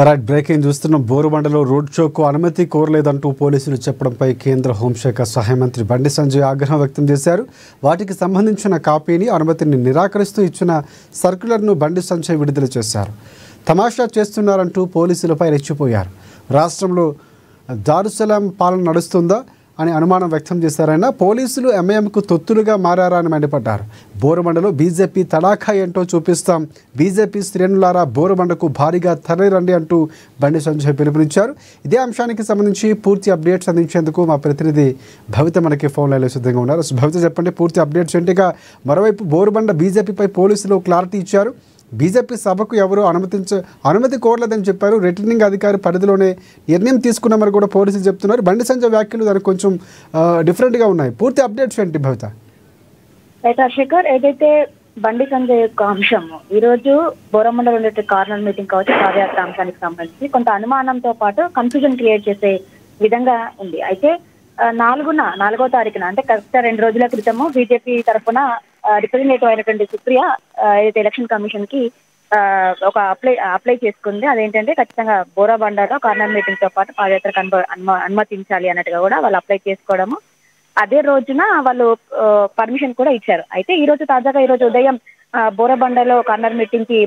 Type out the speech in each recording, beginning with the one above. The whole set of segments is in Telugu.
రైట్ బ్రేకింగ్ చూస్తున్నాం. బోరుబండలో రోడ్ షోకు అనుమతి కోరలేదంటూ పోలీసులు చెప్పడంపై కేంద్ర హోంశాఖ సహాయ మంత్రి బండి సంజయ్ ఆగ్రహం వ్యక్తం చేశారు. వాటికి సంబంధించిన కాపీని అనుమతిని నిరాకరిస్తూ ఇచ్చిన సర్క్యులర్ను బండి సంజయ్ విడుదల చేశారు. తమాషా చేస్తున్నారంటూ పోలీసులపై రెచ్చిపోయారు. రాష్ట్రంలో దారుసలాం పాలన నడుస్తుందా అని అనుమానం వ్యక్తం చేశారైన పోలీసులు ఎంఐఎంకు తొత్తులుగా మారారా అని మండిపడ్డారు. బోరుబండలో బీజేపీ తడాఖా ఏంటో చూపిస్తాం, బీజేపీ శ్రేణులారా బోరుబండకు భారీగా తరలిరండి అంటూ బండి సంజయ్ పిలుపునిచ్చారు. ఇదే అంశానికి సంబంధించి పూర్తి అప్డేట్స్ అందించేందుకు మా ప్రతినిధి భవిత మనకి ఫోన్ లైన్లో సిద్ధంగా ఉన్నారు. భవిత, చెప్పండి పూర్తి అప్డేట్స్ ఏంటిగా. మరోవైపు బోరుబండ బీజేపీపై పోలీసులు క్లారిటీ ఇచ్చారు. బీజేపీ సభకు ఎవరు అనుమతి కోరలేదని చెప్పారు. రిటర్నింగ్ అధికారి పరిధిలోనే నిర్ణయం తీసుకున్నామని కూడా పోలీసులు చెప్తున్నారు. బండి సంజయ్ వ్యాఖ్యలు దానికి కొంచెం డిఫరెంట్గా ఉన్నాయి. పూర్తి అప్డేట్స్ ఏంటి భవిత? శేఖర్, ఏదైతే బండి సంజయ్ యొక్క అంశము ఈరోజు బోరమండలో ఉండే కార్నర్ మీటింగ్ కావచ్చు, పాదయాత్ర అంశానికి సంబంధించి కొంత అనుమానంతో పాటు కన్ఫ్యూజన్ క్రియేట్ చేసే విధంగా ఉంది. అయితే 4వ తారీఖున అంటే కరెక్ట్ 2 రోజుల క్రితము బీజేపీ తరఫున రిప్రజెంటేటివ్ అయినటువంటి సుప్రియ ఏదైతే ఎలక్షన్ కమిషన్ కి ఒక అప్లై చేసుకుంది. అదేంటంటే ఖచ్చితంగా బోరబండలో కార్నర్ మీటింగ్ తో పాటు పాదయాత్రకు అనుమతించాలి అన్నట్టుగా కూడా వాళ్ళు అప్లై చేసుకోవడము, అదే రోజున వాళ్ళు పర్మిషన్ కూడా ఇచ్చారు. అయితే ఈ రోజు ఉదయం బోరబండలో కార్నర్ మీటింగ్ కి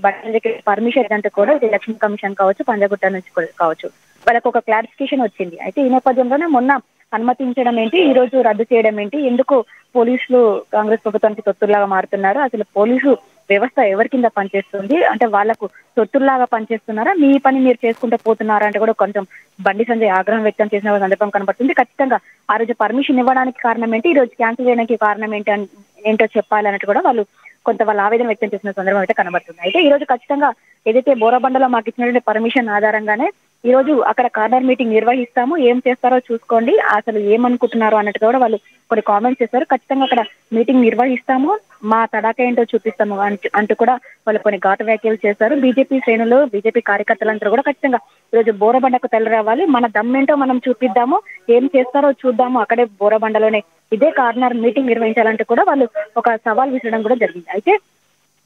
పర్మిషన్ అంటే కూడా ఎలక్షన్ కమిషన్ కావచ్చు, పంజాగుట్ట నుంచి కావచ్చు వాళ్ళకు ఒక క్లారిఫికేషన్ వచ్చింది. అయితే ఈ నేపథ్యంలోనే మొన్న అనుమతించడం ఏంటి, ఈ రోజు రద్దు చేయడం ఏంటి, ఎందుకు పోలీసులు కాంగ్రెస్ ప్రభుత్వానికి తొత్తుల్లాగా మారుతున్నారు, అసలు పోలీసు వ్యవస్థ ఎవరి కింద పనిచేస్తుంది, అంటే వాళ్లకు తొత్తుల్లాగా పనిచేస్తున్నారా, మీ పని మీరు చేసుకుంటూ పోతున్నారా అంటే కూడా కొంచెం బండి సంజయ్ ఆగ్రహం వ్యక్తం చేసిన సందర్భం కనబడుతుంది. ఖచ్చితంగా ఆ రోజు పర్మిషన్ ఇవ్వడానికి కారణం ఏంటి, ఈ రోజు క్యాన్సిల్ చేయడానికి కారణం ఏంటో చెప్పాలన్నట్టు కూడా వాళ్ళు వాళ్ళ ఆవేదన వ్యక్తం చేసిన సందర్భం అయితే కనబడుతుంది. అయితే ఈ రోజు ఖచ్చితంగా ఏదైతే బోరబండలో మాకు ఇచ్చినటువంటి పర్మిషన్ ఆధారంగానే ఈ రోజు అక్కడ కార్నర్ మీటింగ్ నిర్వహిస్తాము, ఏం చేస్తారో చూసుకోండి, అసలు ఏమనుకుంటున్నారో అన్నట్టుగా కూడా వాళ్ళు కొన్ని కామెంట్స్ చేశారు. ఖచ్చితంగా అక్కడ మీటింగ్ నిర్వహిస్తాము, మా తడాక ఏంటో చూపిస్తాము అంటూ కూడా వాళ్ళు కొన్ని ఘాటు వ్యాఖ్యలు చేశారు. బీజేపీ శ్రేణులు, బీజేపీ కార్యకర్తలందరూ కూడా ఖచ్చితంగా ఈరోజు బోరబండకు తరలి రావాలి, మన దమ్మేంటో మనం చూపిద్దాము, ఏం చేస్తారో చూద్దాము, అక్కడే బోరబండలోనే ఇదే కార్నర్ మీటింగ్ నిర్వహించాలంటూ కూడా వాళ్ళు ఒక సవాల్ విసరడం కూడా జరిగింది. అయితే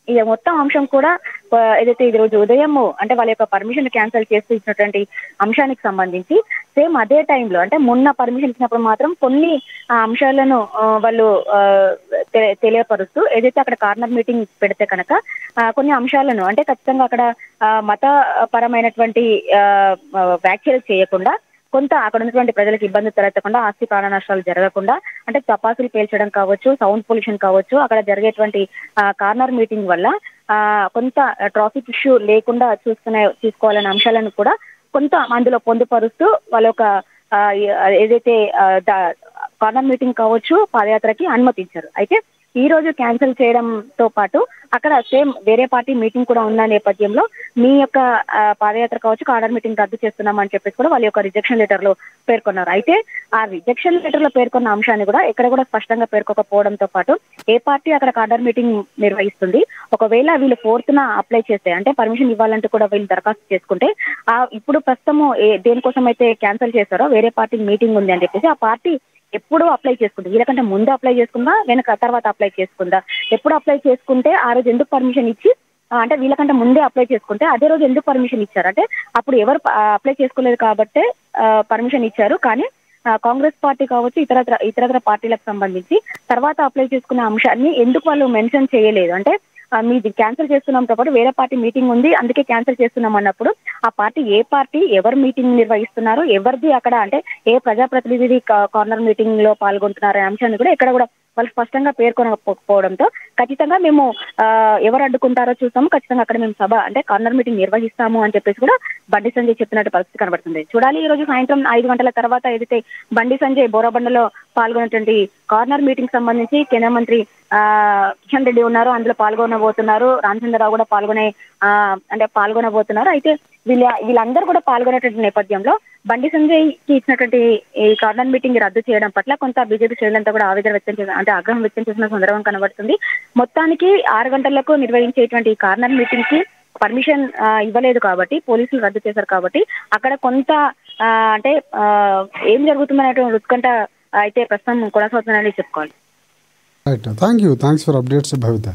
ఈ మొత్తం అంశం కూడా ఏదైతే ఈ రోజు ఉదయం అంటే వాళ్ళ యొక్క పర్మిషన్ క్యాన్సిల్ చేస్తూ ఇచ్చినటువంటి అంశానికి సంబంధించి సేమ్ అదే టైంలో అంటే మొన్న పర్మిషన్ ఇచ్చినప్పుడు మాత్రం కొన్ని అంశాలను వాళ్ళు తెలియపరుస్తూ ఏదైతే అక్కడ కార్నర్ మీటింగ్ పెడితే కనుక కొన్ని అంశాలను అంటే ఖచ్చితంగా అక్కడ మతపరమైనటువంటి వ్యాఖ్యలు చేయకుండా, కొంత అక్కడ ఉన్నటువంటి ప్రజలకు ఇబ్బంది తలెత్తకుండా, ఆస్తి ప్రాణ నష్టాలు జరగకుండా, అంటే టపాసులు పేల్చడం కావచ్చు, సౌండ్ పొల్యూషన్ కావచ్చు, అక్కడ జరిగేటువంటి కార్నర్ మీటింగ్ వల్ల కొంత ట్రాఫిక్ ఇష్యూ లేకుండా తీసుకోవాలనే అంశాలను కూడా కొంత అందులో పొందుపరుస్తూ వాళ్ళ యొక్క ఏదైతే కార్నర్ మీటింగ్ కావచ్చు, పాదయాత్రకి అనుమతించారు. అయితే ఈ రోజు క్యాన్సిల్ చేయడంతో పాటు అక్కడ సేమ్ వేరే పార్టీ మీటింగ్ కూడా ఉన్న నేపథ్యంలో మీ యొక్క పాదయాత్ర కావచ్చు, కార్నర్ మీటింగ్ రద్దు చేస్తున్నామని చెప్పేసి కూడా వాళ్ళ యొక్క రిజెక్షన్ లెటర్ లో పేర్కొన్నారు. అయితే ఆ రిజెక్షన్ లెటర్ లో పేర్కొన్న అంశాన్ని కూడా ఎక్కడ కూడా స్పష్టంగా పేర్కొకపోవడంతో పాటు ఏ పార్టీ అక్కడ కార్నర్ మీటింగ్ నిర్వహిస్తుంది, ఒకవేళ వీళ్ళు 4th అప్లై చేస్తే అంటే పర్మిషన్ ఇవ్వాలంటూ కూడా వీళ్ళు దరఖాస్తు చేసుకుంటే ఇప్పుడు ప్రస్తుతము దేనికోసం అయితే క్యాన్సిల్ చేస్తారో వేరే పార్టీ మీటింగ్ ఉంది అని చెప్పేసి ఆ పార్టీ ఎప్పుడు అప్లై చేసుకుంది, వీళ్ళకంటే ముందు అప్లై చేసుకుందా, వెనక తర్వాత అప్లై చేసుకుందా, ఎప్పుడు అప్లై చేసుకుంటే ఆ రోజు ఎందుకు పర్మిషన్ ఇచ్చి అంటే వీళ్ళకంటే ముందే అప్లై చేసుకుంటే అదే రోజు ఎందుకు పర్మిషన్ ఇచ్చారు, అంటే అప్పుడు ఎవరు అప్లై చేసుకోలేదు కాబట్టి పర్మిషన్ ఇచ్చారు, కానీ కాంగ్రెస్ పార్టీ కావచ్చు ఇతరత్ర పార్టీలకు సంబంధించి తర్వాత అప్లై చేసుకున్న అంశాన్ని ఎందుకు వాళ్ళు మెన్షన్ చేయలేదు, అంటే మీది క్యాన్సిల్ చేస్తున్నాంతో పాటు వేరే పార్టీ మీటింగ్ ఉంది అందుకే క్యాన్సిల్ చేస్తున్నాం అన్నప్పుడు ఆ పార్టీ ఏ పార్టీ ఎవరు మీటింగ్ నిర్వహిస్తున్నారు, ఎవరిది అక్కడ అంటే ఏ ప్రజాప్రతినిధి కార్నర్ మీటింగ్ లో పాల్గొంటున్నారు అనే అంశాన్ని కూడా ఎక్కడ కూడా వాళ్ళు స్పష్టంగా పేర్కొనకపోవడంతో ఖచ్చితంగా మేము ఎవరు అడ్డుకుంటారో చూస్తాము, ఖచ్చితంగా అక్కడ మేము సభ అంటే కార్నర్ మీటింగ్ నిర్వహిస్తాము అని చెప్పేసి కూడా బండి సంజయ్ చెప్పినట్టు పరిస్థితి కనబడుతుంది. చూడాలి ఈ రోజు సాయంత్రం 5 గంటల తర్వాత ఏదైతే బండి సంజయ్ బోరబండలో పాల్గొన్నటువంటి కార్నర్ మీటింగ్ సంబంధించి కేంద్ర మంత్రి కిషన్ రెడ్డి ఉన్నారు, అందులో పాల్గొనబోతున్నారు, రామచంద్రరావు కూడా పాల్గొనబోతున్నారు. అయితే వీళ్ళందరూ కూడా పాల్గొనేటువంటి నేపథ్యంలో బండి సంజయ్ కి ఇచ్చినటువంటి ఈ కార్నర్ మీటింగ్ రద్దు చేయడం పట్ల కొంత బీజేపీ శ్రేణులంతా కూడా ఆవేదన వ్యక్తం చేసిన అంటే ఆగ్రహం వ్యక్తం చేసిన సందర్భం కనబడుతుంది. మొత్తానికి 6 గంటలకు నిర్వహించేటువంటి ఈ కార్నర్ మీటింగ్ కి పర్మిషన్ ఇవ్వలేదు కాబట్టి పోలీసులు రద్దు చేశారు కాబట్టి అక్కడ కొంత అంటే ఏం జరుగుతుందనేటువంటి ఉత్కంఠ అయితే ప్రస్తుతం కొనసాగుతుందని చెప్పుకోవాలి. Thanks for updates Bhavitha.